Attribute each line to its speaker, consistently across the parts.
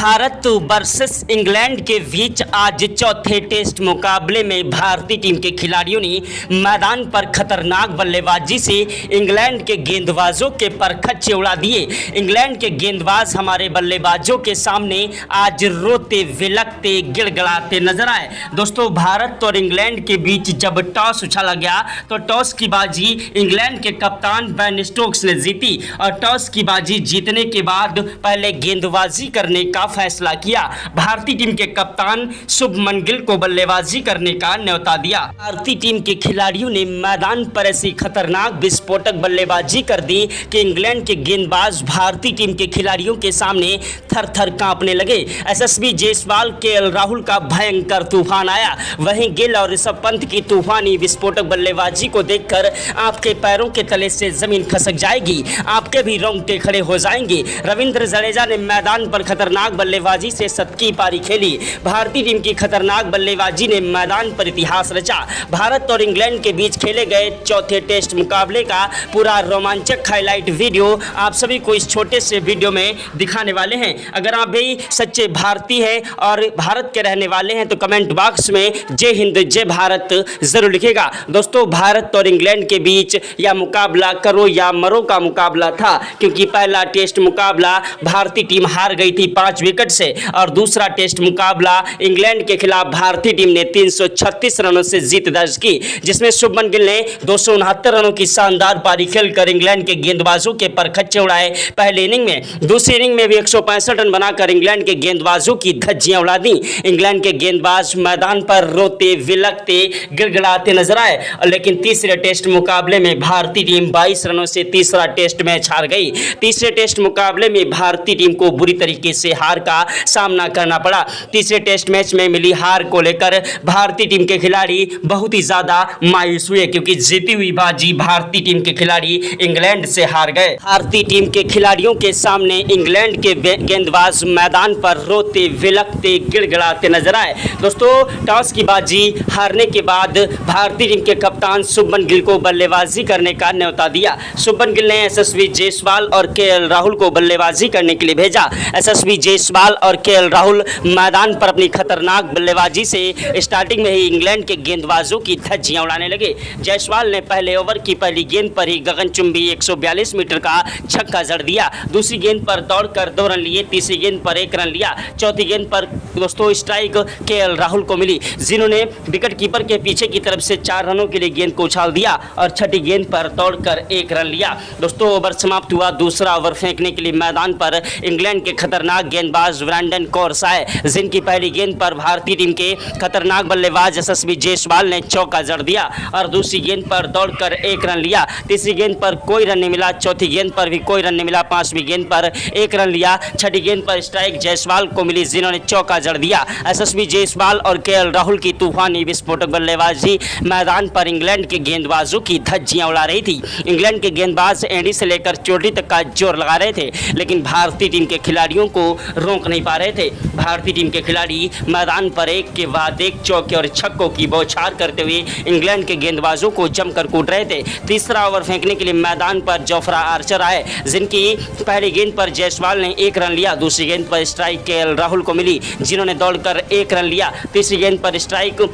Speaker 1: Bharat versus England के बीच आज चौथे टेस्ट मुकाबले में भारतीय टीम के खिलाड़ियों ने मैदान पर खतरनाक बल्लेबाजी से इंग्लैंड के गेंदबाजों के परखच्चे उड़ा दिए। इंग्लैंड के गेंदबाज हमारे बल्लेबाजों के सामने आज रोते विलकते गिड़गिड़ाते नजर आए। दोस्तों, भारत और इंग्लैंड के बीच जब टॉस उछाला गया तो टॉस की बाजी इंग्लैंड के कप्तान बेन स्टोक्स ने जीती और टॉस की बाजी जीतने के बाद पहले गेंदबाजी करने का फैसला किया। भारतीय टीम के कप्तान शुभमन गिल को बल्लेबाजी करने का न्योता दिया। भारतीय टीम के खिलाड़ियों ने मैदान पर ऐसी खतरनाक विस्फोटक बल्लेबाजी कर दी कि इंग्लैंड के गेंदबाज भारतीय टीम के खिलाड़ियों के सामने थर-थर कांपने लगे। यशस्वी जायसवाल, केएल राहुल का भयंकर तूफान आया। वहीं गिल और ऋषभ पंत की तूफानी विस्फोटक बल्लेबाजी को देखकर आपके पैरों के तले से जमीन खसक जाएगी, आपके भी रोंगटे खड़े हो जाएंगे। रविंद्र जडेजा ने मैदान पर खतरनाक बल्लेबाजी से शतकीय पारी खेली। भारतीय टीम की खतरनाक बल्लेबाजी ने मैदान पर इतिहास रचा। भारत और इंग्लैंड के बीच खेले गए चौथे टेस्ट मुकाबले का पूरा रोमांचक हाईलाइट वीडियो आप सभी को इस छोटे से वीडियो में दिखाने वाले हैं। अगर आप भी सच्चे भारतीय हैं और भारत के रहने वाले हैं तो कमेंट बॉक्स में जय हिंद जय भारत जरूर लिखेगा। दोस्तों, भारत और इंग्लैंड के बीच यह मुकाबला करो या मरो का मुकाबला था, क्योंकि पहला टेस्ट मुकाबला भारतीय टीम हार गई थी 5 विकेट से और दूसरा टेस्ट मुकाबला इंग्लैंड के खिलाफ भारतीय टीम ने 336 रनों से जीत दर्ज की, जिसमें शुभमन गिल ने 269 रनों की शानदार पारी खेलकर इंग्लैंड के गेंदबाजों के परखच्चे उड़ाए। पहले इनिंग में, दूसरी इनिंग में भी 165 रन बनाकर इंग्लैंड के गेंदबाजों की धज्जियां उड़ा दी। इंग्लैंड के गेंदबाज मैदान पर रोते विलकते गिड़गिड़ाते नजर आए, लेकिन तीसरे टेस्ट मुकाबले में भारतीय टीम 22 रनों से तीसरा टेस्ट मैच हार गई। तीसरे टेस्ट मुकाबले में भारतीय टीम को बुरी तरीके से हार का सामना करना पड़ा। तीसरे टेस्ट मैच में मिली हार को लेकर भारतीय टीम के खिलाड़ी बहुत ही ज्यादा मायूस हुए, क्योंकि जीती हुई बाजी भारतीय टीम के खिलाड़ी इंग्लैंड से हार गए। भारतीय टीम के खिलाड़ियों के सामने इंग्लैंड के गेंदबाज मैदान पर रोते विलकते गिड़गिड़ाते नजर आए। दोस्तों, टॉस की बाजी हारने के बाद भारतीय टीम के कप्तान शुभमन गिल को बल्लेबाजी करने का न्योता दिया। शुभमन गिल ने यशस्वी जायसवाल और केएल राहुल को बल्लेबाजी करने के लिए भेजा। यशस्वी जायसवाल और केएल राहुल मैदान पर अपनी खतरनाक बल्लेबाजी से स्टार्टिंग में ही इंग्लैंड के गेंदबाजों की धज्जियां उड़ाने लगे। जायसवाल ने पहले ओवर की पहली गेंद पर ही गगनचुंबी 142 मीटर का छक्का जड़ दिया। दूसरी गेंद पर दौड़कर 2 रन लिए, तीसरी गेंद पर 1 रन लिया। चौथी गेंद पर दोस्तों स्ट्राइक केएल राहुल को मिली, जिन्होंने विकेट कीपर के पीछे की तरफ से 4 रनों के लिए गेंद को उछाल दिया और छठी गेंद पर दौड़कर 1 रन लिया। दोस्तों, ओवर समाप्त हुआ। दूसरा ओवर फेंकने के लिए मैदान पर इंग्लैंड के खतरनाक गेंदबाज ब्रैंडन कॉर्स आए, जिनकी पहली गेंद पर भारतीय टीम के खतरनाक बल्लेबाज यशस्वी जायसवाल ने चौका जड़ दिया और दूसरी गेंद पर दौड़कर 1 रन लिया। तीसरी गेंद पर कोई रन नहीं मिला, चौथी गेंद पर भी कोई रन नहीं मिला, पांचवी गेंद पर 1 रन लिया। छठी गेंद पर स्ट्राइक जायसवाल को मिली, जिन्होंने चौका जड़ दिया। यशस्वी जायसवाल और केएल राहुल की तूफानी विस्फोटक बल्लेबाजी मैदान पर इंग्लैंड के गेंदबाजों की धज्जियां उड़ा रही थी। इंग्लैंड के गेंदबाज एंडी से लेकर चोटी तक का जोर लगा रहे थे, लेकिन भारतीय टीम के खिलाड़ियों को रोक नहीं पा रहे थे। भारतीय टीम के खिलाड़ी मैदान पर एक के बाद एक चौके और छक्कों की बौछार करते हुए इंग्लैंड के गेंदबाजों को जमकर कूट रहे थे। तीसरा ओवर फेंकने के लिए मैदान पर जोफ्रा आर्चर आए, जिनकी पहली गेंद पर जायसवाल ने 1 रन लिया। दूसरी गेंद पर स्ट्राइक केएल राहुल को मिली, जिन्होंने दौड़कर 1 रन लिया। तीसरी गेंद पर स्ट्राइक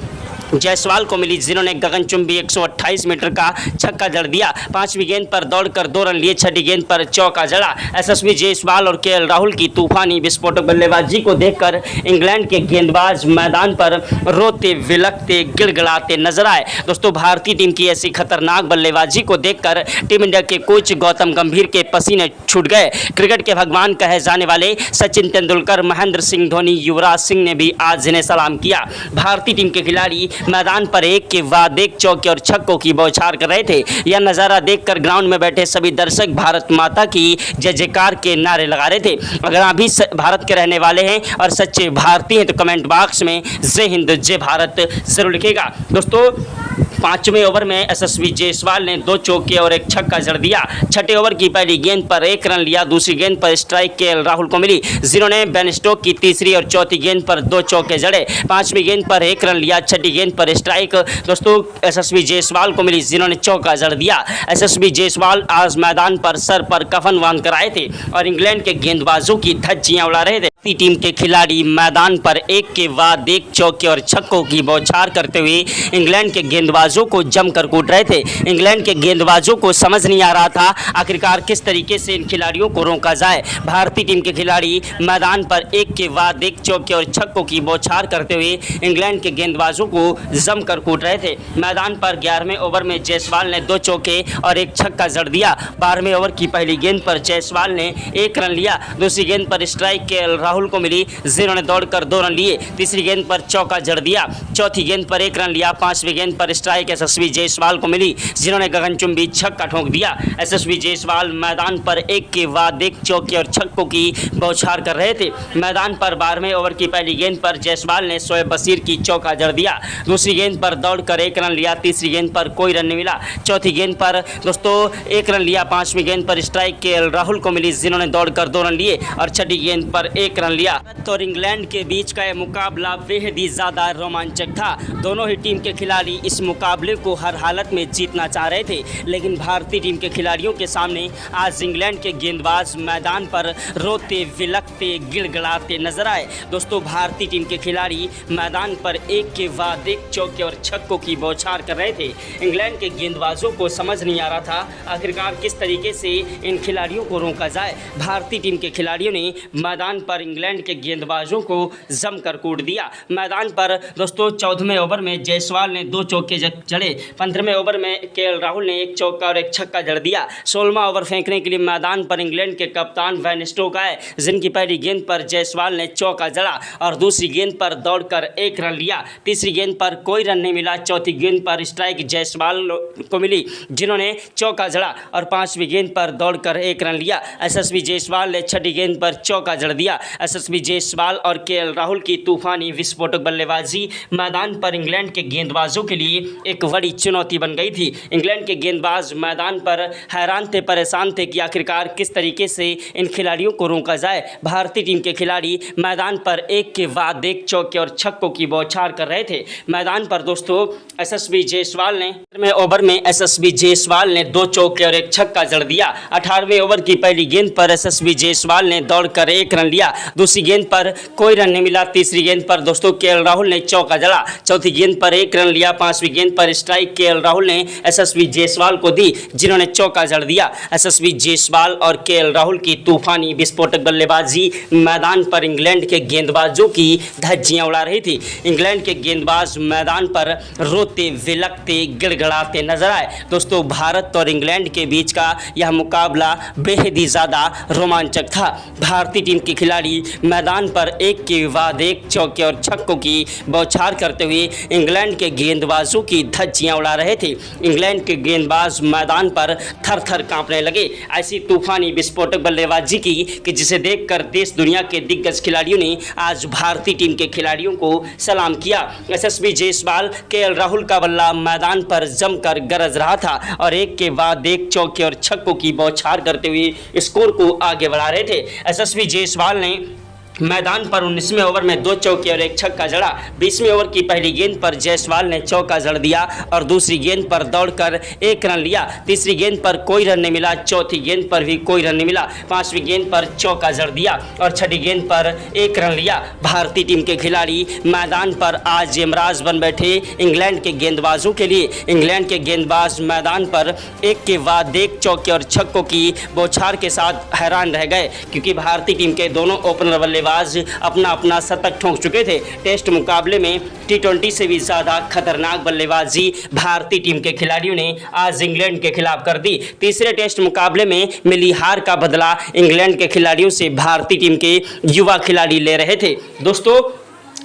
Speaker 1: जायसवाल को मिली, जिन्होंने गगनचुंबी 128 मीटर का छक्का जड़ दिया। पांचवी गेंद पर दौड़कर 2 रन लिए। छठी गेंद पर चौका जड़ा। यशस्वी जायसवाल और केएल राहुल की तूफानी विस्फोटक बल्लेबाजी को देखकर इंग्लैंड के गेंदबाज मैदान पर रोते विलकते गिड़गिड़ाते नजर आए। दोस्तों, भारतीय टीम की ऐसी खतरनाक बल्लेबाजी को देखकर टीम इंडिया के कोच गौतम गंभीर के पसीने छूट गए। क्रिकेट के भगवान कहे जाने वाले सचिन तेंदुलकर, महेंद्र सिंह धोनी, युवराज सिंह ने भी आज जिन्हें सलाम किया। भारतीय टीम के खिलाड़ी मैदान पर एक के बाद एक चौके और छक्कों की बौछार कर रहे थे। यह नज़ारा देखकर ग्राउंड में बैठे सभी दर्शक भारत माता की जय जयकार के नारे लगा रहे थे। अगर आप भी भारत के रहने वाले हैं और सच्चे भारतीय हैं तो कमेंट बॉक्स में जय हिंद जय भारत जरूर लिखिएगा। दोस्तों, पांचवें ओवर में यशस्वी जायसवाल ने 2 चौके और एक छक्का जड़ दिया। छठे ओवर की पहली गेंद पर 1 रन लिया। दूसरी गेंद पर स्ट्राइक केएल राहुल को मिली, जिन्होंने बेन स्टोक्स की तीसरी और चौथी गेंद पर 2 चौके जड़े। पांचवी गेंद पर 1 रन लिया। छठी गेंद पर स्ट्राइक दोस्तों यशस्वी जायसवाल को मिली, जिन्होंने चौका जड़ दिया। यशस्वी जायसवाल आज मैदान पर सर पर कफन बांध कर आए थे और इंग्लैंड के गेंदबाजों की धज्जियां उड़ा रहे थे। टीम के खिलाड़ी मैदान पर एक के बाद एक चौके और छक्कों की बौछार करते हुए इंग्लैंड के गेंदबाजों को जमकर कूट रहे थे। इंग्लैंड के गेंदबाजों को समझ नहीं आ रहा था आखिरकार किस तरीके से इन खिलाड़ियों को रोका जाए। भारतीय टीम के खिलाड़ी मैदान पर एक के बाद एक चौके और छक्कों की बौछार करते हुए इंग्लैंड के गेंदबाजों को जमकर कूट रहे थे। मैदान पर 11वें ओवर में जायसवाल ने 2 चौके और एक छक्का जड़ दिया। 12वें ओवर की पहली गेंद पर जायसवाल ने 1 रन लिया। दूसरी गेंद पर स्ट्राइक केएल राहुल को मिली, जिन्होंने दौड़कर 2 रन लिए। तीसरी गेंद पर चौका जड़ दिया। चौथी गेंद पर 1 रन लिया। पांचवी गेंद पर स्ट्राइक यशस्वी जायसवाल को मिली, जिन्होंने गगनचुंबी छक्का ठोक दिया। यशस्वी जायसवाल मैदान पर एक के बाद एक चौके और छक्कों की बौछार कर रहे थे। मैदान पर 12वें ओवर की पहली गेंद पर जायसवाल ने शोएब बशीर की चौका जड़ दिया। दूसरी गेंद पर दौड़कर 1 रन लिया। तीसरी गेंद पर कोई रन नहीं मिला। चौथी गेंद पर दोस्तों 1 रन लिया। पांचवी गेंद पर स्ट्राइक केएल राहुल को मिली, जिन्होंने दौड़कर 2 रन लिए और छठी गेंद पर 1 रन लिया। भारत और इंग्लैंड के बीच का यह मुकाबला बेहद ही ज़्यादा रोमांचक था। दोनों ही टीम के खिलाड़ी इस मुकाबले को हर हालत में जीतना चाह रहे थे, लेकिन भारतीय टीम के खिलाड़ियों के सामने आज इंग्लैंड के गेंदबाज मैदान पर रोते विलखते गिड़गिड़ाते नजर आए। दोस्तों भारतीय टीम के खिलाड़ी मैदान पर एक के बाद एक चौके और छक्कों की बौछार कर रहे थे। इंग्लैंड के गेंदबाजों को समझ नहीं आ रहा था आखिरकार किस तरीके से इन खिलाड़ियों को रोका जाए। भारतीय टीम के खिलाड़ियों ने मैदान पर इंग्लैंड के गेंदबाजों को जमकर कूट दिया। मैदान पर दोस्तों 14वें ओवर में जायसवाल ने 2 चौके जड़े। 15वें ओवर में केएल राहुल ने 1 चौका और 1 छक्का जड़ दिया। 16वां ओवर फेंकने के लिए मैदान पर इंग्लैंड के कप्तान बेन स्टोक्स आए, जिनकी पहली गेंद पर जायसवाल ने चौका जड़ा और दूसरी गेंद पर दौड़कर 1 रन लिया। तीसरी गेंद पर कोई रन नहीं मिला। चौथी गेंद पर स्ट्राइक जायसवाल को मिली, जिन्होंने चौका जड़ा और पांचवी गेंद पर दौड़कर 1 रन लिया। यशस्वी जायसवाल ने छठी गेंद पर चौका जड़ दिया। यशस्वी जायसवाल और केएल राहुल की तूफानी विस्फोटक बल्लेबाजी मैदान पर इंग्लैंड के गेंदबाजों के लिए एक बड़ी चुनौती बन गई थी। इंग्लैंड के गेंदबाज मैदान पर हैरान थे, परेशान थे कि आखिरकार किस तरीके से इन खिलाड़ियों को रोका जाए। भारतीय टीम के खिलाड़ी मैदान पर एक के बाद एक चौके और छक्कों की बौछार कर रहे थे। मैदान पर दोस्तों यशस्वी जायसवाल ने ओवर में यशस्वी जायसवाल ने 2 चौके और 1 छक्का जड़ दिया। 18वें ओवर की पहली गेंद पर यशस्वी जायसवाल ने दौड़कर 1 रन लिया। दूसरी गेंद पर कोई रन नहीं मिला। तीसरी गेंद पर दोस्तों केएल राहुल ने चौका जड़ा। चौथी गेंद पर 1 रन लिया। पांचवी गेंद पर स्ट्राइक केएल राहुल ने यशस्वी जायसवाल को दी, जिन्होंने चौका जड़ दिया। यशस्वी जायसवाल और केएल राहुल की तूफानी विस्फोटक बल्लेबाजी मैदान पर इंग्लैंड के गेंदबाजों की धज्जियां उड़ा रही थी। इंग्लैंड के गेंदबाज मैदान पर रोते विलखते गिड़गिड़ाते नजर आए। दोस्तों भारत और इंग्लैंड के बीच का यह मुकाबला बेहद ही ज़्यादा रोमांचक था। भारतीय टीम के खिलाड़ी मैदान पर एक के बाद एक चौके और छक्कों की बौछार करते हुए इंग्लैंड के गेंदबाजों की धज्जियां उड़ा रहे थे। इंग्लैंड के गेंदबाज मैदान पर थर थर कांपने लगे। ऐसी तूफानी विस्फोटक बल्लेबाजी की कि जिसे देखकर देश दुनिया के दिग्गज खिलाड़ियों ने आज भारतीय टीम के खिलाड़ियों को सलाम किया। यशस्वी जायसवाल केएल राहुल का बल्ला मैदान पर जमकर गरज रहा था और एक के बाद एक चौके और छक्कों की बौछार करते हुए स्कोर को आगे बढ़ा रहे थे। यशस्वी जायसवाल ने मैदान पर 19वें ओवर में 2 चौके और 1 छक्का जड़ा। 20वें ओवर की पहली गेंद पर जायसवाल ने चौका जड़ दिया और दूसरी गेंद पर दौड़कर 1 रन लिया। तीसरी गेंद पर कोई रन नहीं मिला। चौथी गेंद पर भी कोई रन नहीं मिला। पांचवी गेंद पर चौका जड़ दिया और छठी गेंद पर 1 रन लिया। भारतीय टीम के खिलाड़ी मैदान पर आज यमराज बन बैठे इंग्लैंड के गेंदबाजों के लिए। इंग्लैंड के गेंदबाज मैदान पर एक के बाद एक चौके और छक्कों की बौछार के साथ हैरान रह गए, क्योंकि भारतीय टीम के दोनों ओपनर बल्लेबाज अपना अपना शतक ठोक चुके थे। टेस्ट मुकाबले में T20 से भी ज़्यादा खतरनाक बल्लेबाजी भारतीय टीम के खिलाड़ियों ने आज इंग्लैंड के खिलाफ कर दी। तीसरे टेस्ट मुकाबले में मिली हार का बदला इंग्लैंड के खिलाड़ियों से भारतीय टीम के युवा खिलाड़ी ले रहे थे। दोस्तों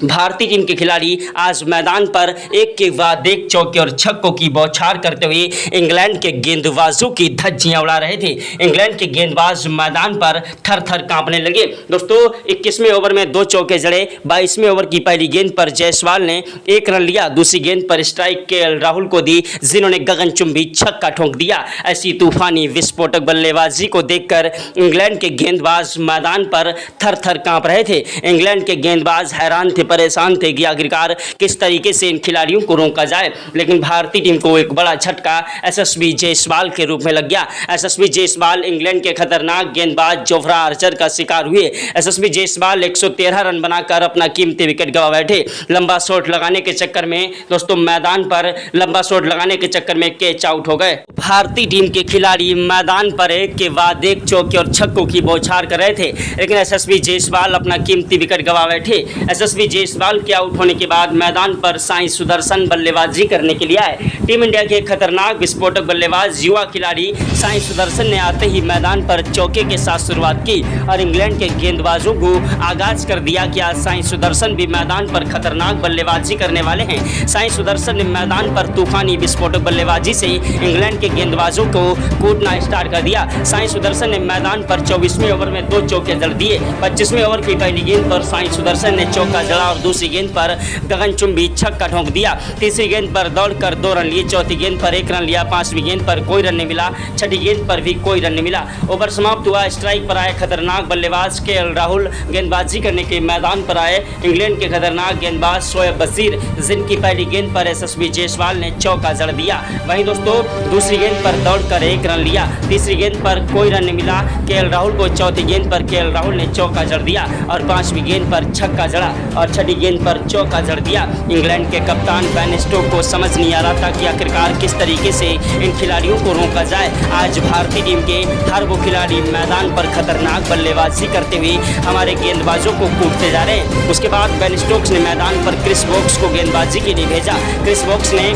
Speaker 1: भारतीय टीम के खिलाड़ी आज मैदान पर एक के बाद एक चौके और छक्कों की बौछार करते हुए इंग्लैंड के गेंदबाजों की धज्जियां उड़ा रहे थे। इंग्लैंड के गेंदबाज मैदान पर थर थर कांपने लगे। दोस्तों 21वें ओवर में 2 चौके जड़े। 22वें ओवर की पहली गेंद पर जायसवाल ने 1 रन लिया। दूसरी गेंद पर स्ट्राइक केएल राहुल को दी, जिन्होंने गगनचुंबी छक्का ठोक दिया। ऐसी तूफानी विस्फोटक बल्लेबाजी को देखकर इंग्लैंड के गेंदबाज मैदान पर थर थर कांप रहे थे। इंग्लैंड के गेंदबाज हैरान थे, परेशान थे कि आखिरकार किस तरीके से इन खिलाड़ियों को रोका जाए। लेकिन भारतीय टीम को एक बड़ा झटका एसएसवी जायसवाल के रूप में लग गया। एसएसवी जायसवाल इंग्लैंड के खतरनाक गेंदबाज जोफ्रा आर्चर का शिकार हुए। एसएसवी जायसवाल 113 रन बनाकर अपना कीमती विकेट गंवा बैठे। लंबा शॉट लगाने के चक्कर में दोस्तों मैदान पर लंबा शॉट लगाने के चक्कर में कैच आउट हो गए। भारतीय टीम के खिलाड़ी मैदान पर एक के बाद एक चौके और छक्कों की बौछार कर रहे थे, लेकिन एसएसवी जायसवाल अपना कीमती विकेट गंवा बैठे। एसएसवी जायसवाल के आउट होने के बाद मैदान पर साई सुदर्शन बल्लेबाजी करने के लिए आए। टीम इंडिया के खतरनाक विस्फोटक बल्लेबाज युवा खिलाड़ी साई सुदर्शन ने आते ही मैदान पर चौके के साथ शुरुआत की और इंग्लैंड के गेंदबाजों को आगाज कर दिया कि आज साई सुदर्शन भी मैदान पर खतरनाक बल्लेबाजी करने वाले हैं। साई सुदर्शन ने मैदान पर तूफानी विस्फोटक बल्लेबाजी से इंग्लैंड के गेंदबाजों को कूटना स्टार्ट कर दिया। साई सुदर्शन ने मैदान पर 24वें ओवर में 2 चौके जड़ दिए। 25वें ओवर की पहली गेंद पर साई सुदर्शन ने चौका जड़ा और दूसरी गेंद पर गगनचुंबी छक्का ठोक दिया। तीसरी गेंद पर दौड़कर 2 रन लिए। चौथी गेंद पर 1 रन लिया। 5वीं गेंद पर कोई रन नहीं मिला। छठी गेंद पर भी कोई रन नहीं मिला। ओवर समाप्त हुआ। स्ट्राइक पर आए खतरनाक बल्लेबाज केएल राहुल गेंदबाजी करने के मैदान पर आए। इंग्लैंड के खतरनाक गेंदबाज शोएब बशीर, जिनकी पहली गेंद पर एसएसवी जायसवाल ने चौका जड़ दिया। वहीं दोस्तों दूसरी गेंद पर दौड़कर 1 रन लिया। तीसरी गेंद पर कोई रन नहीं मिला केएल राहुल को। चौथी गेंद पर केएल राहुल ने चौका जड़ दिया और 5वीं गेंद पर छक्का जड़ा और छठी गेंद पर चौका जड़ दिया। इंग्लैंड के कप्तान बेन स्टोक्स को समझ नहीं आ रहा था कि आखिरकार किस तरीके से इन खिलाड़ियों को रोका जाए। आज भारतीय टीम के हर वो खिलाड़ी मैदान पर खतरनाक बल्लेबाजी करते हुए हमारे गेंदबाजों को कूटते जा रहे हैं। उसके बाद बेन स्टोक्स ने मैदान पर क्रिस वोक्स को गेंदबाजी के लिए भेजा। क्रिस वोक्स ने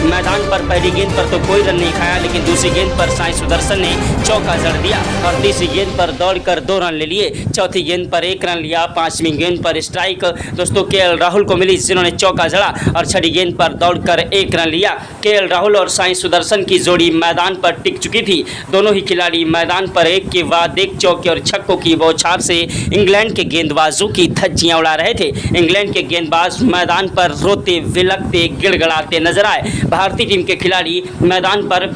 Speaker 1: मैदान पर पहली गेंद पर तो कोई रन नहीं खाया, लेकिन दूसरी गेंद पर साई सुदर्शन ने चौका जड़ दिया और तीसरी गेंद पर दौड़कर 2 रन ले लिए। चौथी गेंद पर 1 रन लिया। 5वीं गेंद पर स्ट्राइक दोस्तों केएल राहुल को मिली, जिन्होंने चौका जड़ा और छठी गेंद पर दौड़कर 1 रन लिया। केएल राहुल और साई सुदर्शन की जोड़ी मैदान पर टिक चुकी थी। दोनों ही खिलाड़ी मैदान पर एक के बाद एक चौके और छक्कों की बौछार से इंग्लैंड के गेंदबाजों की धज्जियां उड़ा रहे थे। इंग्लैंड के गेंदबाज मैदान पर रोते, विलकते, गिड़गिड़ाते नजर आए। भारतीय टीम के खिलाड़ी मैदान पर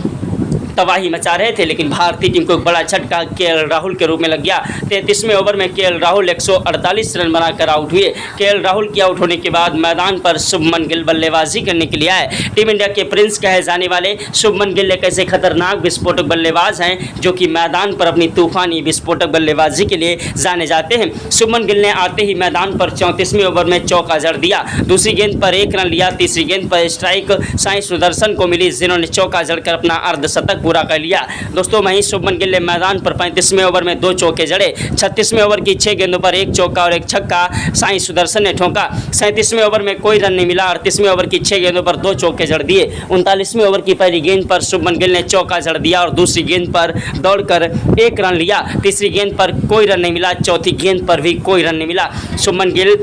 Speaker 1: तबाही मचा रहे थे, लेकिन भारतीय टीम को एक बड़ा झटका केएल राहुल के रूप में लग गया। 33वें ओवर में केएल राहुल 148 रन बनाकर आउट हुए। केएल राहुल के आउट होने के बाद मैदान पर शुभमन गिल बल्लेबाजी करने के लिए आए। टीम इंडिया के प्रिंस कहे जाने वाले शुभमन गिल एक ऐसे खतरनाक विस्फोटक बल्लेबाज हैं जो कि मैदान पर अपनी तूफानी विस्फोटक बल्लेबाजी के लिए जाने जाते हैं। शुभमन गिल ने आते ही मैदान पर 34वें ओवर में चौका जड़ दिया। दूसरी गेंद पर 1 रन लिया। तीसरी गेंद पर स्ट्राइक साई सुदर्शन को मिली, जिन्होंने चौका जड़कर अपना अर्धशतक पूरा कर लिया। दोस्तों वहीं शुभमन गिल ने मैदान पर 35वें ओवर में 2 चौके जड़े। 36वें ओवर की 6 गेंदों पर 1 चौका और 1 छक्का साई सुदर्शन ने ठोका। 37वें ओवर में कोई रन नहीं मिला। 38वें ओवर की 6 गेंदों पर 2 चौके जड़ दिए। 39वें ओवर की पहली गेंद पर शुभमन गिल ने चौका जड़ दिया और दूसरी गेंद पर दौड़कर 1 रन लिया। तीसरी गेंद पर कोई रन नहीं मिला। चौथी गेंद पर भी कोई रन नहीं मिला। शुभमन गिल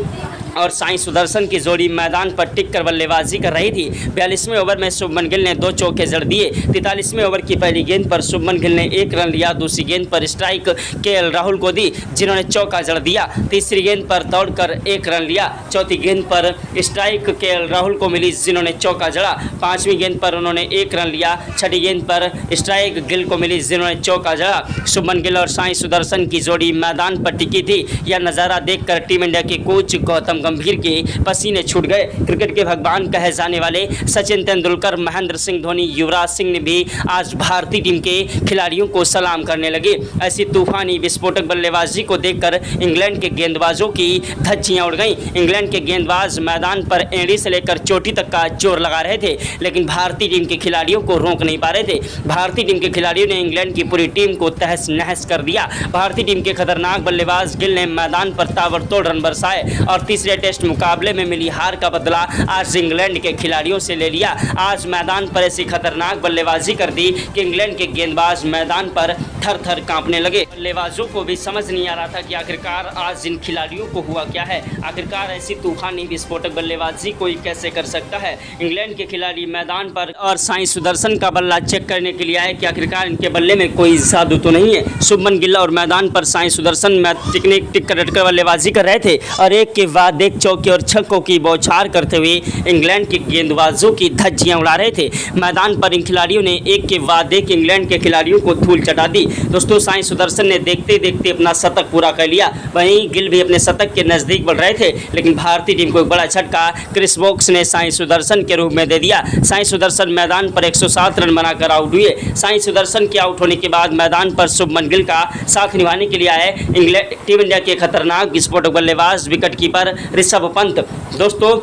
Speaker 1: और साई सुदर्शन की जोड़ी मैदान पर टिक कर बल्लेबाजी कर रही थी। 42वें ओवर में शुभमन गिल ने 2 चौके जड़ दिए। 43वें ओवर की पहली गेंद पर शुभमन गिल ने 1 रन लिया। दूसरी गेंद पर स्ट्राइक केएल राहुल को दी, जिन्होंने चौका जड़ दिया। तीसरी गेंद पर दौड़कर 1 रन लिया। चौथी गेंद पर स्ट्राइक केएल राहुल को मिली, जिन्होंने चौका जड़ा। 5वीं गेंद पर उन्होंने 1 रन लिया। छठी गेंद पर स्ट्राइक गिल को मिली, जिन्होंने चौका जड़ा। शुभमन गिल और साई सुदर्शन की जोड़ी मैदान पर टिकी थी। यह नज़ारा देखकर टीम इंडिया के कोच गौतम गंभीर के पसीने छूट गए। क्रिकेट के भगवान कहे जाने वाले सचिन तेंदुलकर, महेंद्र सिंह धोनी, युवराज सिंह ने भी आज भारतीय टीम के खिलाड़ियों को सलाम करने लगे। ऐसी तूफानी विस्फोटक बल्लेबाजी को देखकर इंग्लैंड के गेंदबाजों की धज्जियां उड़ गईं। इंग्लैंड के गेंदबाज मैदान पर एड़ी से लेकर चोटी तक का जोर लगा रहे थे, लेकिन भारतीय टीम के खिलाड़ियों को रोक नहीं पा रहे थे। भारतीय टीम के खिलाड़ियों ने इंग्लैंड की पूरी टीम को तहस नहस कर दिया। भारतीय टीम के खतरनाक बल्लेबाज गिल ने मैदान पर ताबड़तोड़ रन बरसाए और तीसरे चौथे टेस्ट मुकाबले में मिली हार का बदला आज इंग्लैंड के खिलाड़ियों से ले लिया। आज मैदान पर ऐसी खतरनाक बल्लेबाजी कर दी कि इंग्लैंड के गेंदबाज मैदान पर थर थर कांपने लगे। बल्लेबाजों को भी समझ नहीं आ रहा था कि आखिरकार आज इन खिलाड़ियों को हुआ क्या है। आखिरकार ऐसी तूफानी विस्फोटक बल्लेबाजी कोई कैसे कर सकता है। इंग्लैंड के खिलाड़ी मैदान पर और साई सुदर्शन का बल्ला चेक करने के लिए आए कि आखिरकार इनके बल्ले में कोई जादू तो नहीं है। शुभमन गिल और मैदान पर साई सुदर्शन में टिक कर बल्लेबाजी कर रहे थे और एक के बाद एक चौके और छक्कों की बौछार करते हुए इंग्लैंड के गेंदबाजों की धज्जियां उड़ा रहे थे। मैदान पर इन खिलाड़ियों ने एक के बाद एक इंग्लैंड के खिलाड़ियों को धूल चटा दी। दोस्तों, साई सुदर्शन ने देखते देखते अपना शतक पूरा कर लिया। वहीं गिल भी अपने शतक के नज़दीक बढ़ रहे थे, लेकिन भारतीय टीम को एक बड़ा झटका क्रिस वोक्स ने साई सुदर्शन के रूप में दे दिया। साई सुदर्शन मैदान पर 107 रन बनाकर आउट हुए। साई सुदर्शन के आउट होने के बाद मैदान पर शुभमन गिल का साथ निभाने के लिए आए इंग्लैंड टीम इंडिया के खतरनाक विस्फोटक बल्लेबाज विकेट कीपर ऋषभ पंत। दोस्तों,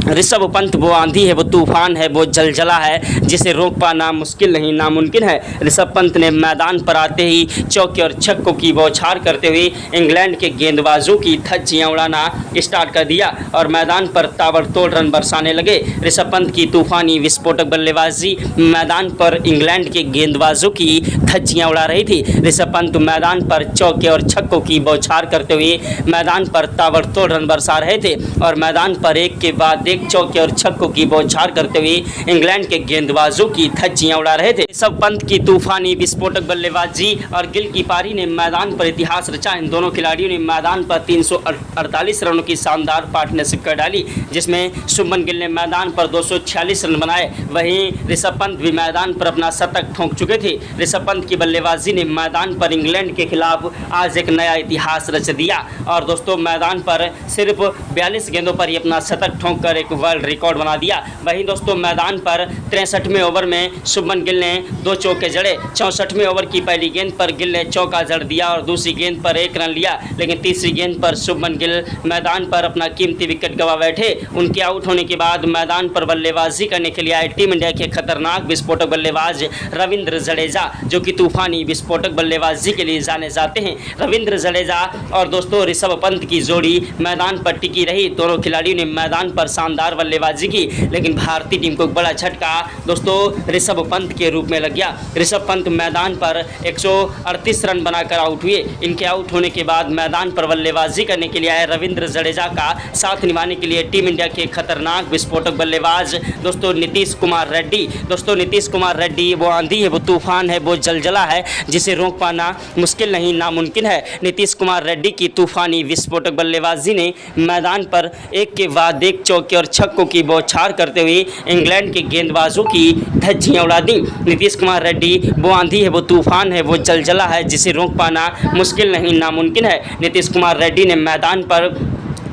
Speaker 1: ऋषभ पंत वो आंधी है, वो तूफान है, वो जलजला है जिसे रोक पाना मुश्किल नहीं नामुमकिन है। ऋषभ पंत ने मैदान पर आते ही चौके और छक्कों की बौछार करते हुए इंग्लैंड के गेंदबाजों की धज्जियां उड़ाना स्टार्ट कर दिया और मैदान पर ताबड़तोड़ रन बरसाने लगे। ऋषभ पंत की तूफानी विस्फोटक बल्लेबाजी मैदान पर इंग्लैंड के गेंदबाजों की धज्जियां उड़ा रही थी। ऋषभ पंत मैदान पर चौके और छक्कों की बौछार करते हुए मैदान पर ताबड़तोड़ रन बरसा रहे थे और मैदान पर एक के बाद एक चौके और छक्कों की बौछार करते हुए इंग्लैंड के गेंदबाजों की धज्जियां उड़ा रहे थे। ऋषभ पंत की तूफानी विस्फोटक बल्लेबाजी और गिल की पारी ने मैदान पर इतिहास रचा। इन दोनों खिलाड़ियों ने मैदान पर 348 रनों की शानदार पार्टनरशिप कर डाली, जिसमें शुभमन गिल ने मैदान पर 246 रन बनाए। वहीं ऋषभ पंत भी मैदान पर अपना शतक ठोंक चुके थे। ऋषभ पंत की बल्लेबाजी ने मैदान पर इंग्लैंड के खिलाफ आज एक नया इतिहास रच दिया और दोस्तों, मैदान पर सिर्फ 42 गेंदों पर ही अपना शतक ठोंक कर एक वर्ल्ड रिकॉर्ड बना दिया। वहीं दोस्तों, मैदान पर 63वें ओवर में शुभमन गिल ने 2 चौके जड़े। 64वें ओवर की पहली गेंद पर गिल ने चौका जड़ दिया और दूसरी गेंद पर 1 रन लिया, लेकिन तीसरी गेंद पर शुभमन गिल मैदान पर अपना कीमती विकेट गंवा बैठे। उनके आउट होने के बाद मैदान पर बल्लेबाजी करने के लिए आए टीम इंडिया के खतरनाक विस्फोटक बल्लेबाज रविंद्र जडेजा, जो कि तूफानी विस्फोटक बल्लेबाजी के लिए जाने जाते हैं। रविंद्र जडेजा और दोस्तों ऋषभ पंत की जोड़ी मैदान पर टिकी रही। दोनों खिलाड़ियों ने मैदान पर शानदार बल्लेबाजी की, लेकिन भारतीय टीम को एक बड़ा झटका दोस्तों ऋषभ पंत के रूप में लग गया। ऋषभ पंत मैदान पर 138 रन बनाकर आउट हुए। इनके आउट होने के बाद मैदान पर बल्लेबाजी करने के लिए आए रविंद्र जडेजा का साथ निभाने के लिए टीम इंडिया के खतरनाक विस्फोटक बल्लेबाज दोस्तों नीतीश कुमार रेड्डी। दोस्तों, नीतीश कुमार रेड्डी वो आंधी है, वो तूफान है, वो जलजला है जिसे रोक पाना मुश्किल नहीं नामुमकिन है। नीतीश कुमार रेड्डी की तूफानी विस्फोटक बल्लेबाजी ने मैदान पर एक के बाद एक चौके और छक्कों की बौछार करते हुए इंग्लैंड के गेंदबाजों की धज्जियां उड़ा दी। नीतीश कुमार रेड्डी वो आंधी है, वो तूफान है, वो जलजला है जिसे रोक पाना मुश्किल नहीं नामुमकिन है। नीतीश कुमार रेड्डी ने मैदान पर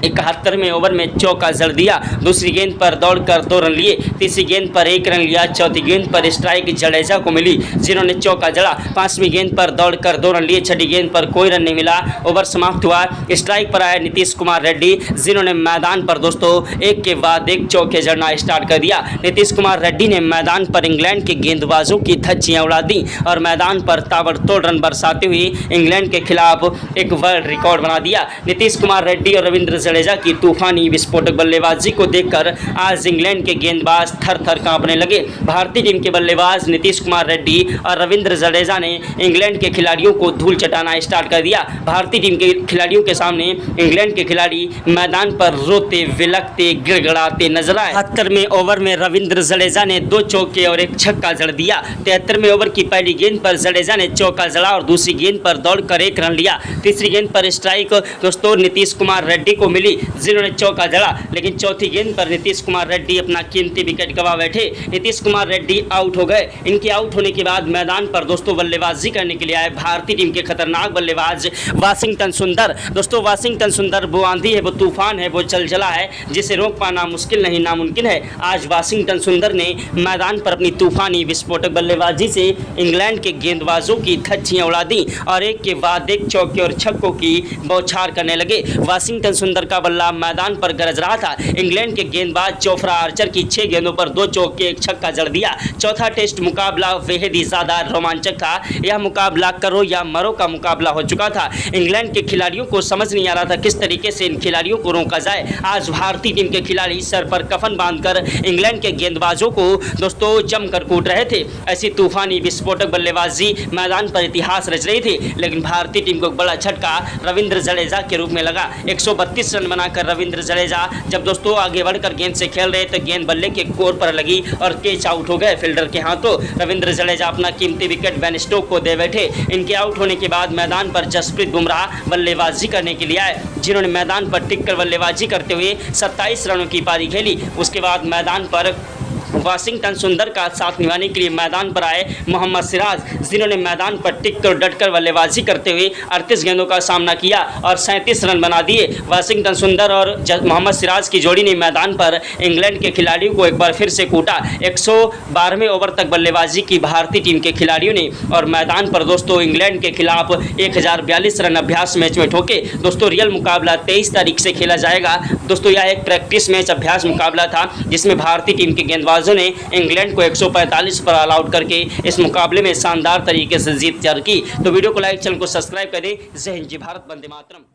Speaker 1: 71वें ओवर में चौका जड़ दिया। दूसरी गेंद पर दौड़कर 2 रन लिए। तीसरी गेंद पर 1 रन लिया। चौथी गेंद पर स्ट्राइक जडेजा को मिली, जिन्होंने चौका जड़ा। 5वीं गेंद पर दौड़कर 2 रन लिए। 6ठी गेंद पर कोई रन नहीं मिला। ओवर समाप्त हुआ। स्ट्राइक पर आए नीतीश कुमार रेड्डी, जिन्होंने मैदान पर दोस्तों एक के बाद एक चौके जड़ना स्टार्ट कर दिया। नीतीश कुमार रेड्डी ने मैदान पर इंग्लैंड के गेंदबाजों की धज्जियां उड़ा दी और मैदान पर ताबड़तोड़ रन बरसाते हुए इंग्लैंड के खिलाफ एक वर्ल्ड रिकॉर्ड बना दिया। नीतीश कुमार रेड्डी और रविंद्र जडेजा की तूफानी विस्फोटक बल्लेबाजी को देखकर आज इंग्लैंड के गेंदबाज थर थर कांपने लगे। भारतीय टीम के बल्लेबाज नीतीश कुमार रेड्डी और रविंद्र जडेजा ने इंग्लैंड के खिलाड़ियों को धूल चटाना स्टार्ट कर दिया। भारतीय टीम के खिलाड़ियों के सामने इंग्लैंड के खिलाड़ी मैदान पर रोते विलकते गिड़गिड़ाते नजर आए। 73वें ओवर में रविंद्र जडेजा ने 2 चौके और 1 छक्का जड़ दिया। 73वें ओवर की पहली गेंद पर जडेजा ने चौका जड़ा और दूसरी गेंद पर दौड़कर 1 रन लिया। तीसरी गेंद पर स्ट्राइक दोस्तों नीतीश कुमार रेड्डी को मिली, जिन्होंने चौका जड़ा, लेकिन चौथी गेंद पर नीतीश कुमार रेड्डी अपना कीमती विकेट गंवा बैठे। नीतीश कुमार रेड्डी आउट हो गए। इनके आउट होने के बाद मैदान पर दोस्तों बल्लेबाजी करने के लिए आए भारतीय टीम के खतरनाक बल्लेबाज वाशिंगटन सुंदर। दोस्तों, वाशिंगटन सुंदर वो आंधी है, वो तूफान है, वो जलजला है जिसे रोक पाना मुश्किल नहीं नामुमकिन है। आज वाशिंगटन सुंदर ने मैदान पर अपनी तूफानी विस्फोटक बल्लेबाजी से इंग्लैंड के गेंदबाजों की धज्जियां उड़ा दी और एक के बाद एक चौके और छक्कों की बौछार करने लगे। वाशिंगटन सुंदर का बल्ला मैदान पर गरज रहा था। इंग्लैंड के गेंदबाज जोफ्रा आर्चर की 6 गेंदों पर 2 चौके 1 छक्का जड़ दिया। चौथा टेस्ट मुकाबला बेहद ही ज्यादा रोमांचक था। यह मुकाबला करो या मरो का मुकाबला हो चुका था। इंग्लैंड के खिलाड़ियों को समझ नहीं आ रहा था किस तरीके से इन खिलाड़ियों को रोका जाए। आज भारतीय टीम के खिलाड़ी सर पर कफन बांधकर इंग्लैंड के गेंदबाजों को दोस्तों जमकर कूट रहे थे। ऐसी तूफानी विस्फोटक बल्लेबाजी मैदान पर इतिहास रच रही थी। लेकिन भारतीय टीम को बड़ा झटका रविंद्र जडेजा के रूप में लगा। 132 रन बनाकर रविंद्र जडेजा जब दोस्तों आगे बढ़कर गेंद से खेल रहे तो गेंद बल्ले के कोर पर लगी और कैच आउट हो गए फील्डर के हाथों। रविंद्र जडेजा अपना कीमती विकेट बेन स्टोक्स को दे बैठे। इनके आउट होने के बाद मैदान पर जसप्रीत बुमराह बल्लेबाजी करने के लिए आए, जिन्होंने मैदान पर टिककर बल्लेबाजी करते हुए 27 रनों की पारी खेली। उसके बाद मैदान पर वाशिंगटन सुंदर का साथ निभाने के लिए मैदान पर आए मोहम्मद सिराज, जिन्होंने मैदान पर टिककर डटकर बल्लेबाजी करते हुए 38 गेंदों का सामना किया और 37 रन बना दिए। वाशिंगटन सुंदर और मोहम्मद सिराज की जोड़ी ने मैदान पर इंग्लैंड के खिलाड़ियों को एक बार फिर से कूटा। 112वें ओवर तक बल्लेबाजी की भारतीय टीम के खिलाड़ियों ने और मैदान पर दोस्तों इंग्लैंड के खिलाफ 1042 रन अभ्यास मैच में ठोके। दोस्तों रियल मुकाबला 23 तारीख से खेला जाएगा। दोस्तों यह एक प्रैक्टिस मैच अभ्यास मुकाबला था, जिसमें भारतीय टीम के गेंदबाजों ने इंग्लैंड को 145 पर ऑल आउट करके इस मुकाबले में शानदार तरीके से जीत दर्ज की। तो वीडियो को लाइक, चैनल को सब्सक्राइब कर दें। जय हिंद, जय भारत, वंदे मातरम।